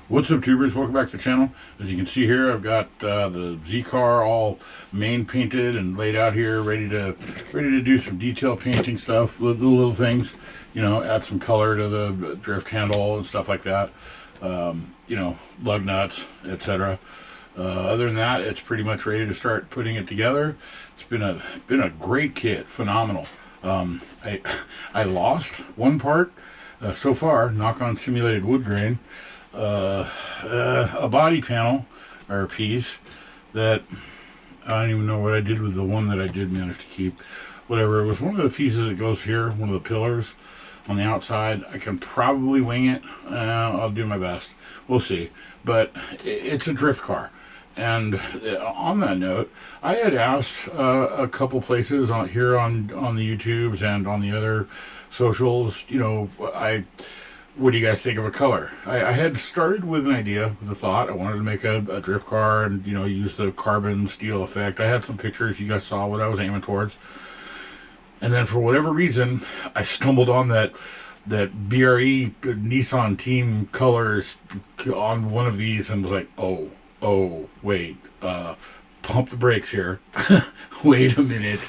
What's up, tubers? Welcome back to the channel. As you can see here, I've got the Z car all main painted and laid out here, ready to do some detail painting stuff, little things, you know, add some color to the drift handle and stuff like that. You know, lug nuts, etc. Other than that, it's pretty much ready to start putting it together. It's been a great kit, phenomenal. I lost one part so far. Knock on simulated wood grain. A body panel or a piece that I don't even know what I did with the one that I did manage to keep. Whatever, it was one of the pieces that goes here, one of the pillars on the outside. I can probably wing it. I'll do my best. We'll see. But it's a drift car. And on that note, I had asked a couple places on here on the YouTubes and on the other socials, you know, what do you guys think of a color? I had started with an idea, with a thought. I wanted to make a drift car and, you know, use the carbon steel effect. I had some pictures. You guys saw what I was aiming towards. And then for whatever reason, I stumbled on that BRE Nissan team colors on one of these and was like, oh, wait, pump the brakes here. Wait a minute.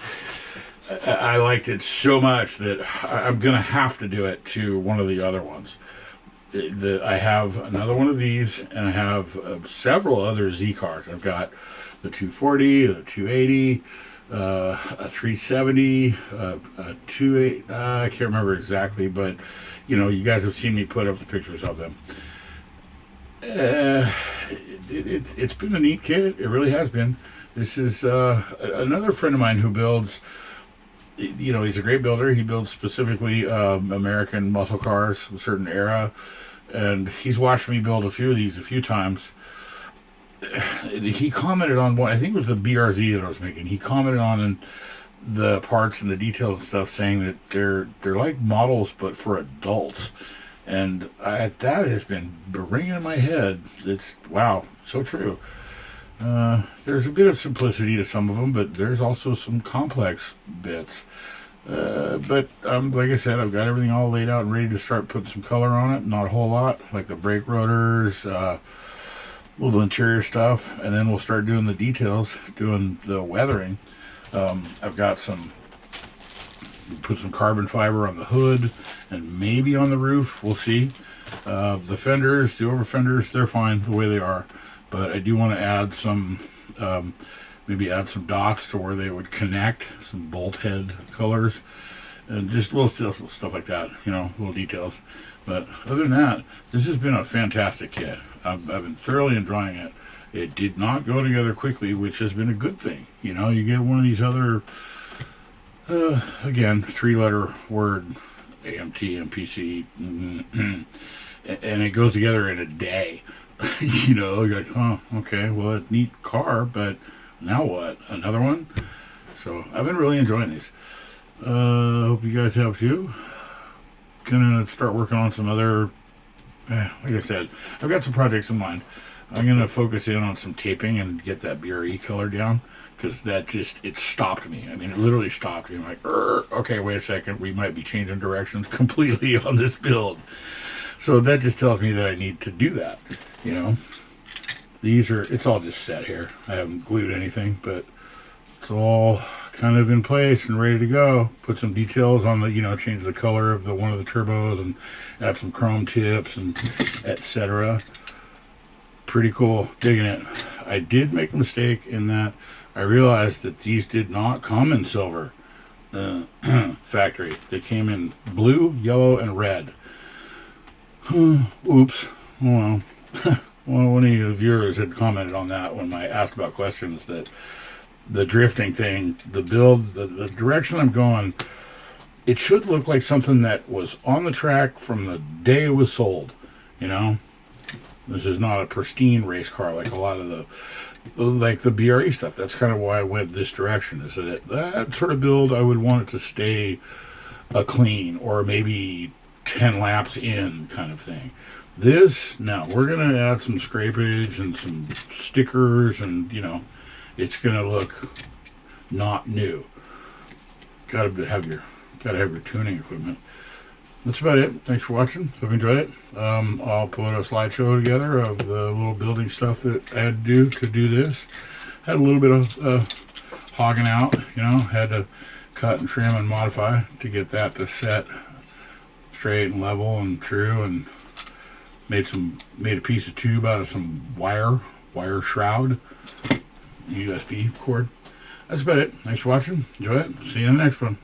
I liked it so much that I'm going to have to do it to one of the other ones. I have another one of these, and I have several other Z cars. I've got the 240, the 280, a 370, a 28. I can't remember exactly, but you know, you guys have seen me put up the pictures of them. It's been a neat kit. It really has been. This is another friend of mine who builds. You know, he's a great builder. He builds specifically American muscle cars, a certain era, and he's watched me build a few of these a few times. He commented on one, I think it was the BRZ that I was making. He commented on the parts and the details and stuff, saying that they're like models but for adults, and that has been ringing in my head. It's wow, so true. There's a bit of simplicity to some of them, but there's also some complex bits. But like I said, I've got everything all laid out and ready to start putting some color on it. Not a whole lot, like the brake rotors, little interior stuff, and then we'll start doing the details, doing the weathering. I've got put some carbon fiber on the hood and maybe on the roof. We'll see. The fenders, the over fenders, they're fine the way they are. But I do want to add some, maybe add some dots to where they would connect, some bolt head colors, and just little stuff like that, you know, little details. But other than that, this has been a fantastic kit. I've been thoroughly enjoying it. It did not go together quickly, which has been a good thing. You know, you get one of these other, again, 3-letter word, AMT, MPC, and it goes together in a day. You know, you're like, oh, okay, well, it's a neat car, but now what? Another one? So I've been really enjoying these. Hope you guys have too. Gonna start working on some other, like I said, I've got some projects in mind. I'm gonna focus in on some taping and get that BRE color down, because that just, it stopped me. I mean, it literally stopped me. I'm like, okay, wait a second, we might be changing directions completely on this build. So that just tells me that I need to do that, you know. It's all just set here. I haven't glued anything, but it's all kind of in place and ready to go. Put some details on the, you know, change the color of one of the turbos and add some chrome tips and etc. Pretty cool. Digging it. I did make a mistake in that I realized that these did not come in silver factory. They came in blue, yellow, and red. Oops. Oh, well. Well, one of the viewers had commented on that when I asked about questions, that the drifting thing, the build, the direction I'm going, it should look like something that was on the track from the day it was sold, you know? This is not a pristine race car like a lot of the BRE stuff. That's kind of why I went this direction, is that sort of build, I would want it to stay a clean, or maybe 10 laps in kind of thing. This, now we're going to add some scrapage and some stickers, and you know, it's going to look not new. Gotta have your tuning equipment. that's about it. Thanks for watching. Hope you enjoyed it. I'll put a slideshow together of the little building stuff that I had to do this. Had a little bit of hogging out, you know, had to cut and trim and modify to get that to set straight and level and true, and made a piece of tube out of some wire shroud, USB cord. That's about it. Thanks for watching. Enjoy it. See you in the next one.